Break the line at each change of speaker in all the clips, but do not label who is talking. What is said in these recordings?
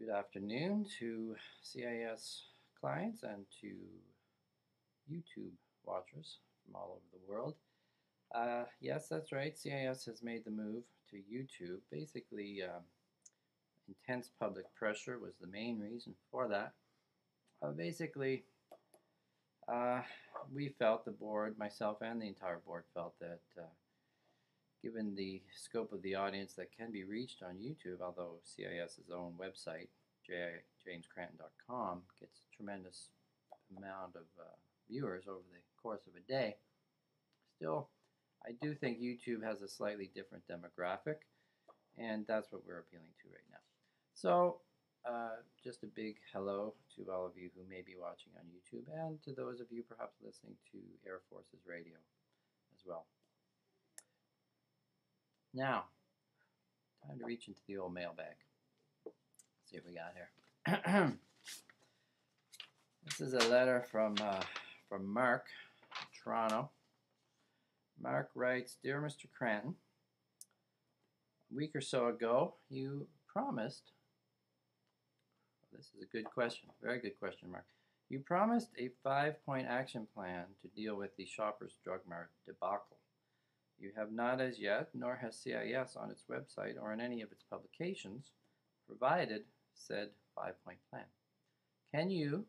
Good afternoon to CIS clients and to YouTube watchers from all over the world. Yes, that's right. CIS has made the move to YouTube. Basically, intense public pressure was the main reason for that. Basically, uh, we felt, the board, myself and the entire board felt that given the scope of the audience that can be reached on YouTube, although CIS's own website, jamescranton.com, gets a tremendous amount of viewers over the course of a day, still, I do think YouTube has a slightly different demographic, and that's what we're appealing to right now. So, just a big hello to all of you who may be watching on YouTube, and to those of you perhaps listening to Air Force's radio as well. Now, time to reach into the old mailbag. Let's see what we got here. This is a letter from Mark, Toronto. Mark writes, "Dear Mr. Cranton, a week or so ago, you promised," this is a good question, very good question, Mark. "You promised a 5-point action plan to deal with the Shoppers Drug Mart debacle. You have not as yet, nor has CIS on its website or in any of its publications, provided said 5-point plan. Can you,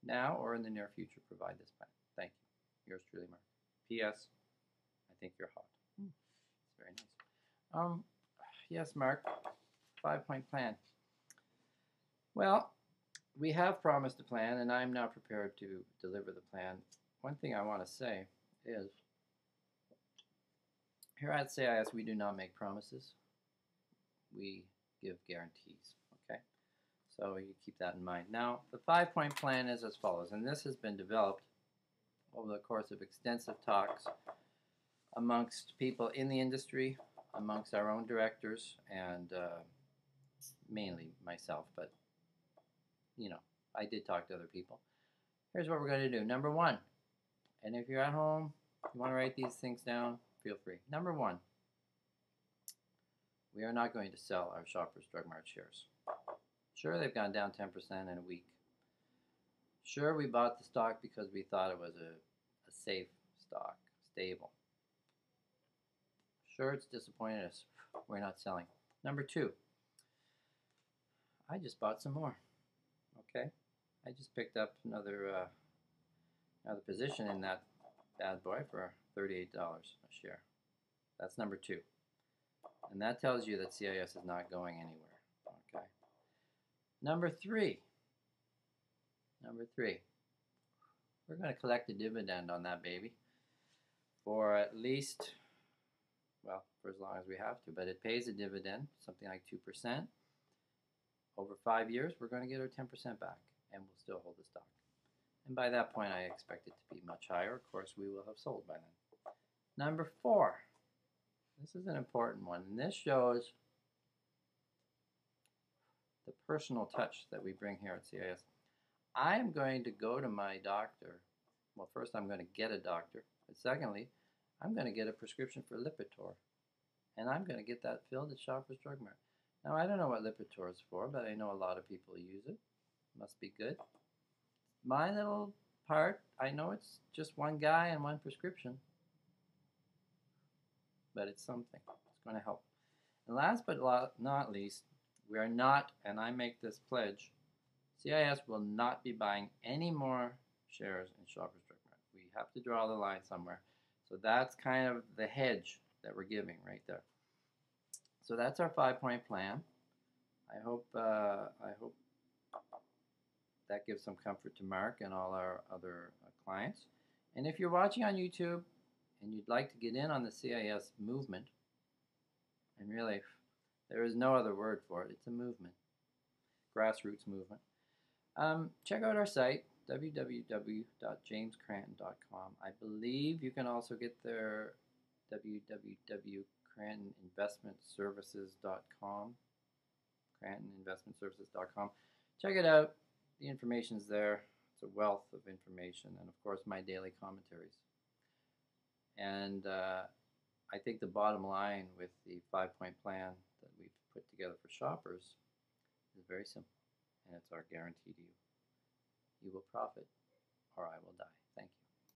now or in the near future, provide this plan? Thank you. Yours truly, Mark. P.S. I think you're hot." It's very nice. Yes, Mark, 5-point plan. Well, we have promised a plan, and I'm now prepared to deliver the plan. One thing I want to say is, here at CIS, we do not make promises. We give guarantees, okay? So you keep that in mind. Now, the 5-point plan is as follows, and this has been developed over the course of extensive talks amongst people in the industry, amongst our own directors, and mainly myself, but, you know, I did talk to other people. Here's what we're going to do. Number one, and if you're at home, you want to write these things down, feel free. Number one, we are not going to sell our Shoppers Drug Mart shares. Sure, they've gone down 10% in a week. Sure, we bought the stock because we thought it was a safe stock, stable. Sure, it's disappointed us. We're not selling. Number two, I just bought some more. Okay, I just picked up another position in that bad boy for $38 a share. That's number two. And that tells you that CIS is not going anywhere. Okay. Number three, we're going to collect a dividend on that baby for at least, well, for as long as we have to, but it pays a dividend, something like 2%. Over 5 years, we're going to get our 10% back, and we'll still hold the stock. And by that point, I expect it to be much higher. Of course, we will have sold by then. Number four, this is an important one, and this shows the personal touch that we bring here at CIS. I am going to go to my doctor. Well, first I'm going to get a doctor, but secondly, I'm going to get a prescription for Lipitor, and I'm going to get that filled at Shoppers Drug Mart. Now, I don't know what Lipitor is for, but I know a lot of people use it. Must be good. My little part, I know it's just one guy and one prescription, but it's something. It's going to help. And last but not least, we are not, and I make this pledge, CIS will not be buying any more shares in Shoppers Drug Mart. We have to draw the line somewhere. So that's kind of the hedge that we're giving right there. So that's our 5-point plan. I hope that gives some comfort to Mark and all our other clients. And if you're watching on YouTube and you'd like to get in on the CIS movement, and really, there is no other word for it, it's a movement, grassroots movement, check out our site, www.jamescranton.com. I believe you can also get there, www.crantoninvestmentservices.com, crantoninvestmentservices.com. Check it out. The information's there. It's a wealth of information, and of course my daily commentaries. And I think the bottom line with the 5-point plan that we've put together for shoppers is very simple. and it's our guarantee to you. You will profit, or I will die.